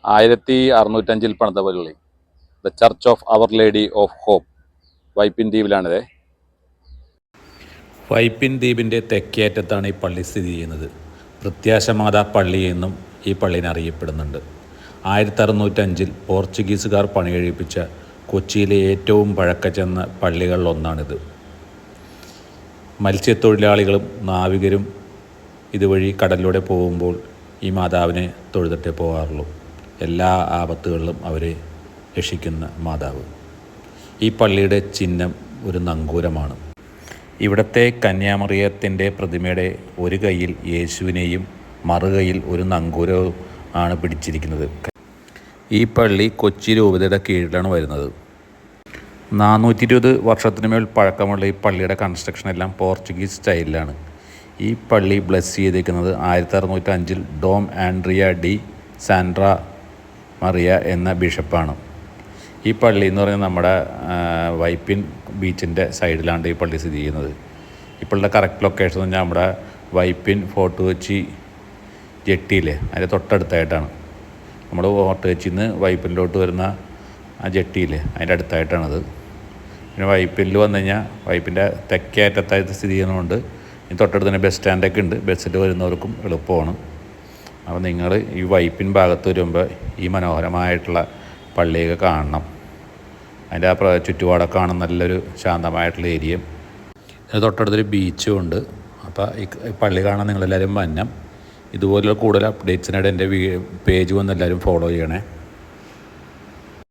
1605 പണിത പള്ളി, the church of our lady of hope, Vypin ദ്വീപിലാണിത്. വൈപ്പിൻ ദ്വീപിൻ്റെ തെക്കേയറ്റത്താണ് ഈ പള്ളി സ്ഥിതി ചെയ്യുന്നത്. പ്രത്യാശമാതാ പള്ളി എന്നും ഈ പള്ളിനെ അറിയപ്പെടുന്നുണ്ട്. 1605 പോർച്ചുഗീസുകാർ പണികഴിപ്പിച്ച കൊച്ചിയിലെ ഏറ്റവും പഴക്കച്ചെന്ന പള്ളികളിലൊന്നാണിത്. മത്സ്യത്തൊഴിലാളികളും നാവികരും ഇതുവഴി കടലിലൂടെ പോകുമ്പോൾ ഈ മാതാവിനെ തൊഴുതിട്ടേ പോകാറുള്ളൂ. എല്ലാ ആപത്തുകളിലും അവരെ രക്ഷിക്കുന്ന മാതാവ്. ഈ പള്ളിയുടെ ചിഹ്നം ഒരു നങ്കൂരമാണ്. ഇവിടുത്തെ കന്യാമറിയത്തിൻ്റെ പ്രതിമയുടെ ഒരു കൈയിൽ യേശുവിനെയും മറുകൈയിൽ ഒരു നങ്കൂരവും ആണ് പിടിച്ചിരിക്കുന്നത്. ഈ പള്ളി കൊച്ചി രൂപതയുടെ കീഴിലാണ് വരുന്നത്. 420 വർഷത്തിന് മേൽ പഴക്കമുള്ള ഈ പള്ളിയുടെ കൺസ്ട്രക്ഷൻ എല്ലാം പോർച്ചുഗീസ് സ്റ്റൈലിലാണ്. ഈ പള്ളി ബ്ലെസ് ചെയ്തിരിക്കുന്നത് 1605 Dom Andrea de Sandra Maria എന്ന ബിഷപ്പാണ്. ഈ പള്ളി എന്ന് പറയുന്നത് നമ്മുടെ വൈപ്പിൻ ബീച്ചിൻ്റെ സൈഡിലാണ് ഈ പള്ളി സ്ഥിതി ചെയ്യുന്നത്. ഇപ്പോഴുള്ള കറക്റ്റ് ലൊക്കേഷൻ എന്ന് പറഞ്ഞാൽ നമ്മുടെ വൈപ്പിൻ ഫോർട്ട് കൊച്ചി ജെട്ടിയിലെ അതിൻ്റെ തൊട്ടടുത്തായിട്ടാണ്. നമ്മൾ ഫോർട്ട് കൊച്ചിയിൽ നിന്ന് വൈപ്പിനിലോട്ട് വരുന്ന ആ ജെട്ടിയിലെ അതിൻ്റെ അടുത്തായിട്ടാണത്. പിന്നെ വൈപ്പിനിൽ വന്നു കഴിഞ്ഞാൽ വൈപ്പിൻ്റെ തെക്കേ അറ്റത്തായിട്ട് സ്ഥിതി ചെയ്യുന്നതുകൊണ്ട് ഈ തൊട്ടടുത്ത് തന്നെ ബസ് സ്റ്റാൻഡൊക്കെ ഉണ്ട്. ബസ്സിൽ വരുന്നവർക്കും എളുപ്പമാണ്. അപ്പോൾ നിങ്ങൾ ഈ വൈപ്പിൻ ഭാഗത്ത് വരുമ്പോൾ ഈ മനോഹരമായിട്ടുള്ള പള്ളിയൊക്കെ കാണണം. അതിൻ്റെ ആ ചുറ്റുപാടൊക്കെ കാണാൻ നല്ലൊരു ശാന്തമായിട്ടുള്ള ഏരിയയും അതിന് തൊട്ടടുത്തൊരു ബീച്ചും ഉണ്ട്. അപ്പോൾ ഈ പള്ളി കാണാൻ നിങ്ങളെല്ലാവരും വന്നം. ഇതുപോലുള്ള കൂടുതൽ അപ്ഡേറ്റ്സിനായിട്ട് എൻ്റെ പേജ് വന്ന് എല്ലാവരും ഫോളോ ചെയ്യണേ.